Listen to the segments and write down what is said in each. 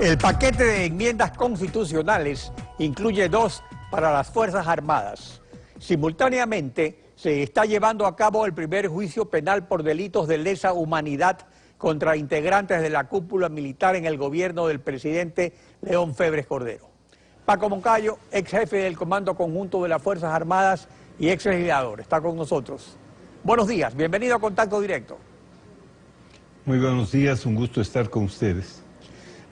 El paquete de enmiendas constitucionales incluye 2 para las Fuerzas Armadas. Simultáneamente, se está llevando a cabo el primer juicio penal por delitos de lesa humanidad contra integrantes de la cúpula militar en el gobierno del presidente León Febres Cordero. Paco Moncayo, ex jefe del Comando Conjunto de las Fuerzas Armadas y ex legislador, está con nosotros. Buenos días, bienvenido a Contacto Directo. Muy buenos días, un gusto estar con ustedes.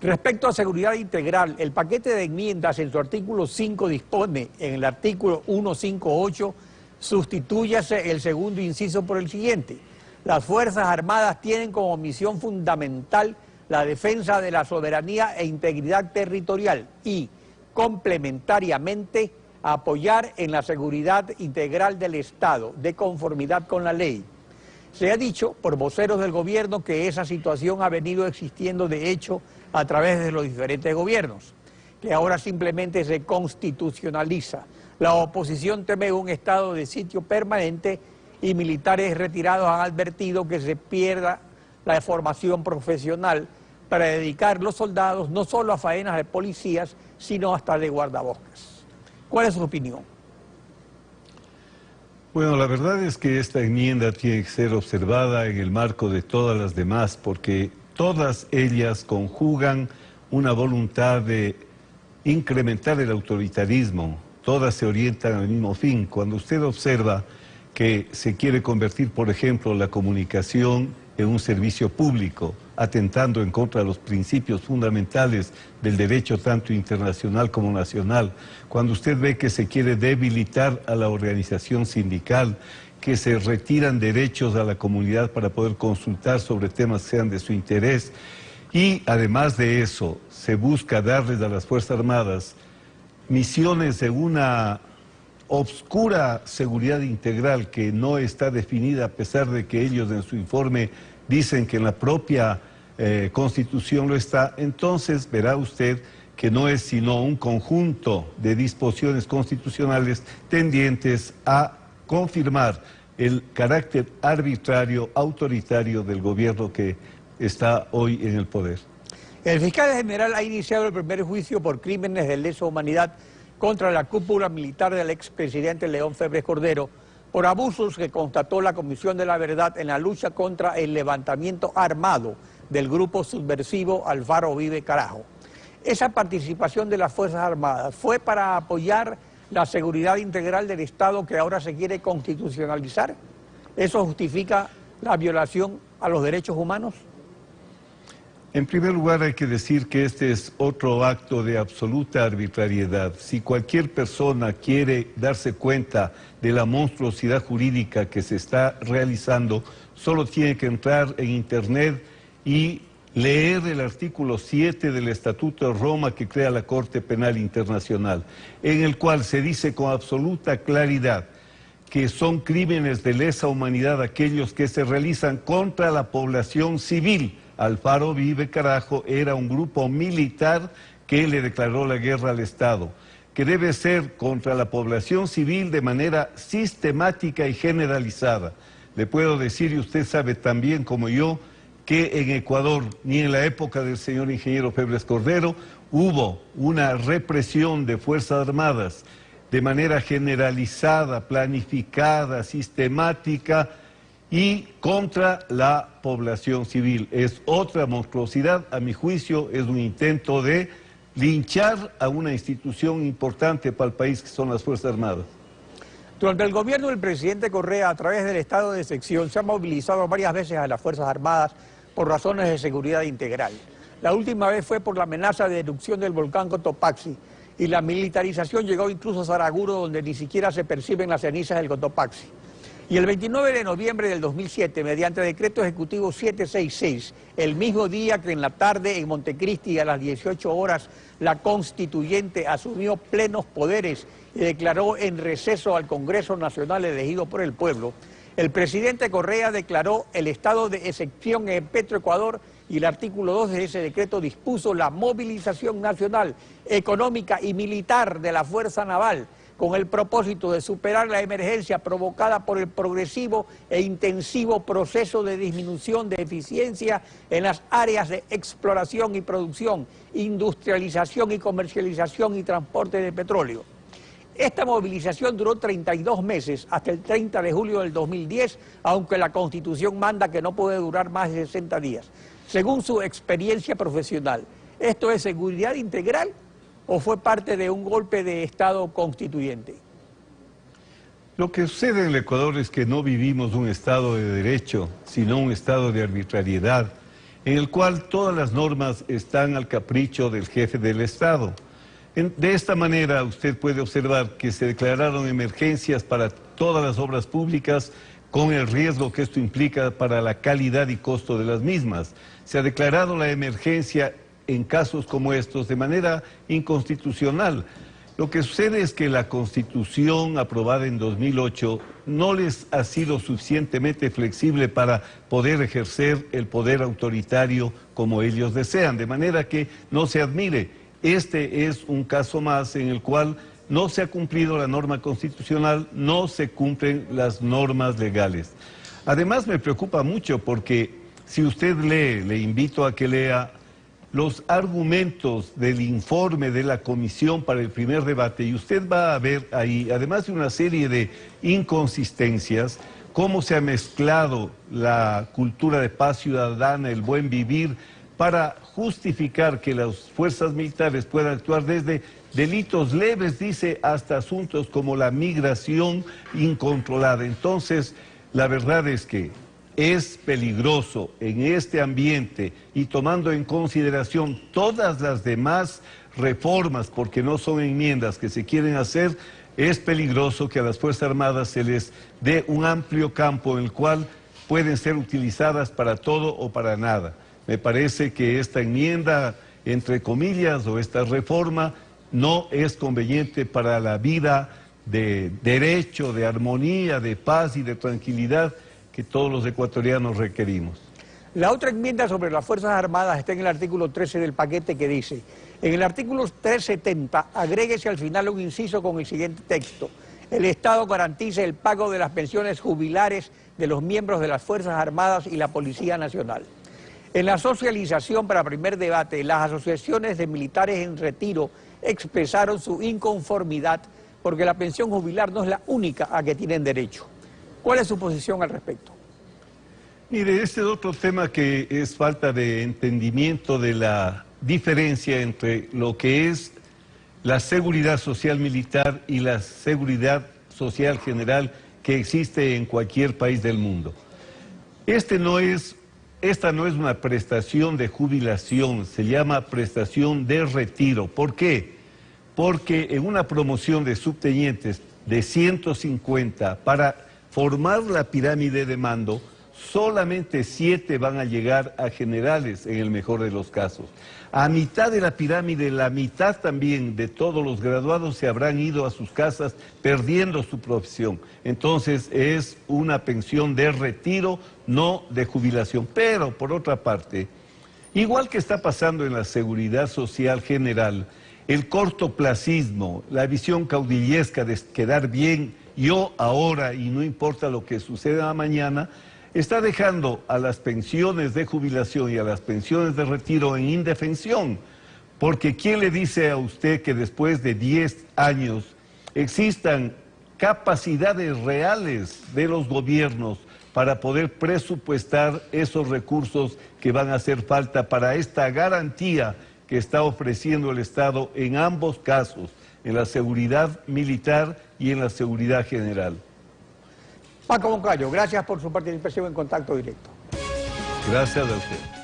Respecto a seguridad integral, el paquete de enmiendas en su artículo 5 dispone, en el artículo 158, sustitúyase el segundo inciso por el siguiente. Las Fuerzas Armadas tienen como misión fundamental la defensa de la soberanía e integridad territorial y, complementariamente, apoyar en la seguridad integral del Estado, de conformidad con la ley. Se ha dicho por voceros del gobierno que esa situación ha venido existiendo de hecho a través de los diferentes gobiernos, que ahora simplemente se constitucionaliza. La oposición teme un estado de sitio permanente y militares retirados han advertido que se pierda la formación profesional para dedicar los soldados no solo a faenas de policías, sino hasta de guardabosques. ¿Cuál es su opinión? Bueno, la verdad es que esta enmienda tiene que ser observada en el marco de todas las demás, porque todas ellas conjugan una voluntad de incrementar el autoritarismo, todas se orientan al mismo fin. Cuando usted observa que se quiere convertir, por ejemplo, la comunicación en un servicio público, atentando en contra de los principios fundamentales del derecho tanto internacional como nacional, cuando usted ve que se quiere debilitar a la organización sindical, que se retiran derechos a la comunidad para poder consultar sobre temas que sean de su interés, y además de eso se busca darles a las Fuerzas Armadas misiones de una obscura seguridad integral que no está definida, a pesar de que ellos en su informe dicen que en la propia Constitución lo está. Entonces verá usted que no es sino un conjunto de disposiciones constitucionales tendientes a confirmar el carácter arbitrario, autoritario del gobierno que está hoy en el poder. El fiscal general ha iniciado el primer juicio por crímenes de lesa humanidad contra la cúpula militar del expresidente León Febres Cordero por abusos que constató la Comisión de la Verdad en la lucha contra el levantamiento armado del grupo subversivo Alfaro Vive Carajo. Esa participación de las Fuerzas Armadas fue para apoyar la seguridad integral del Estado que ahora se quiere constitucionalizar. ¿Eso justifica la violación a los derechos humanos? En primer lugar, hay que decir que este es otro acto de absoluta arbitrariedad. Si cualquier persona quiere darse cuenta de la monstruosidad jurídica que se está realizando, solo tiene que entrar en Internet y leer el artículo 7 del Estatuto de Roma que crea la Corte Penal Internacional, en el cual se dice con absoluta claridad que son crímenes de lesa humanidad aquellos que se realizan contra la población civil. Alfaro Vive Carajo era un grupo militar que le declaró la guerra al Estado, que debe ser contra la población civil de manera sistemática y generalizada. Le puedo decir, y usted sabe tan bien como yo, que en Ecuador, ni en la época del señor ingeniero Febres Cordero, hubo una represión de Fuerzas Armadas de manera generalizada, planificada, sistemática, y contra la población civil. Es otra monstruosidad, a mi juicio, es un intento de linchar a una institución importante para el país que son las Fuerzas Armadas. Durante el gobierno del presidente Correa, a través del estado de excepción, se ha movilizado varias veces a las Fuerzas Armadas por razones de seguridad integral. La última vez fue por la amenaza de erupción del volcán Cotopaxi, y la militarización llegó incluso a Saraguro, donde ni siquiera se perciben las cenizas del Cotopaxi. Y el 29 de noviembre del 2007, mediante decreto ejecutivo 766, el mismo día que en la tarde en Montecristi a las 18 horas la constituyente asumió plenos poderes y declaró en receso al Congreso Nacional elegido por el pueblo, el presidente Correa declaró el estado de excepción en Petroecuador y el artículo 2 de ese decreto dispuso la movilización nacional, económica y militar de la Fuerza Naval con el propósito de superar la emergencia provocada por el progresivo e intensivo proceso de disminución de eficiencia en las áreas de exploración y producción, industrialización y comercialización y transporte de petróleo. Esta movilización duró 32 meses, hasta el 30 de julio del 2010, aunque la Constitución manda que no puede durar más de 60 días. Según su experiencia profesional, ¿esto es seguridad integral o fue parte de un golpe de Estado constituyente? Lo que sucede en el Ecuador es que no vivimos un Estado de derecho, sino un Estado de arbitrariedad, en el cual todas las normas están al capricho del jefe del Estado. De esta manera usted puede observar que se declararon emergencias para todas las obras públicas con el riesgo que esto implica para la calidad y costo de las mismas. Se ha declarado la emergencia en casos como estos de manera inconstitucional. Lo que sucede es que la Constitución aprobada en 2008 no les ha sido suficientemente flexible para poder ejercer el poder autoritario como ellos desean, de manera que no se admire. Este es un caso más en el cual no se ha cumplido la norma constitucional, no se cumplen las normas legales. Además me preocupa mucho porque si usted lee, le invito a que lea los argumentos del informe de la comisión para el primer debate y usted va a ver ahí, además de una serie de inconsistencias, cómo se ha mezclado la cultura de paz ciudadana, el buen vivir, para justificar que las fuerzas militares puedan actuar desde delitos leves, dice, hasta asuntos como la migración incontrolada. Entonces, la verdad es que es peligroso en este ambiente y tomando en consideración todas las demás reformas, porque no son enmiendas que se quieren hacer, es peligroso que a las Fuerzas Armadas se les dé un amplio campo en el cual pueden ser utilizadas para todo o para nada. Me parece que esta enmienda, entre comillas, o esta reforma, no es conveniente para la vida de derecho, de armonía, de paz y de tranquilidad que todos los ecuatorianos requerimos. La otra enmienda sobre las Fuerzas Armadas está en el artículo 13 del paquete que dice: en el artículo 370 agréguese al final un inciso con el siguiente texto: el Estado garantiza el pago de las pensiones jubilares de los miembros de las Fuerzas Armadas y la Policía Nacional. En la socialización para primer debate, las asociaciones de militares en retiro expresaron su inconformidad porque la pensión jubilar no es la única a que tienen derecho. ¿Cuál es su posición al respecto? Mire, este es otro tema que es falta de entendimiento de la diferencia entre lo que es la seguridad social militar y la seguridad social general que existe en cualquier país del mundo. Esta no es una prestación de jubilación, se llama prestación de retiro. ¿Por qué? Porque en una promoción de subtenientes de 150 para formar la pirámide de mando, solamente 7 van a llegar a generales en el mejor de los casos. A mitad de la pirámide, la mitad también de todos los graduados se habrán ido a sus casas perdiendo su profesión. Entonces es una pensión de retiro, no de jubilación. Pero por otra parte, igual que está pasando en la seguridad social general, el cortoplacismo, la visión caudillesca de quedar bien yo ahora y no importa lo que suceda mañana, está dejando a las pensiones de jubilación y a las pensiones de retiro en indefensión. Porque ¿quién le dice a usted que después de 10 años existan capacidades reales de los gobiernos para poder presupuestar esos recursos que van a hacer falta para esta garantía que está ofreciendo el Estado en ambos casos, en la seguridad militar y en la seguridad general? Paco Moncayo, gracias por su participación en Contacto Directo. Gracias a usted.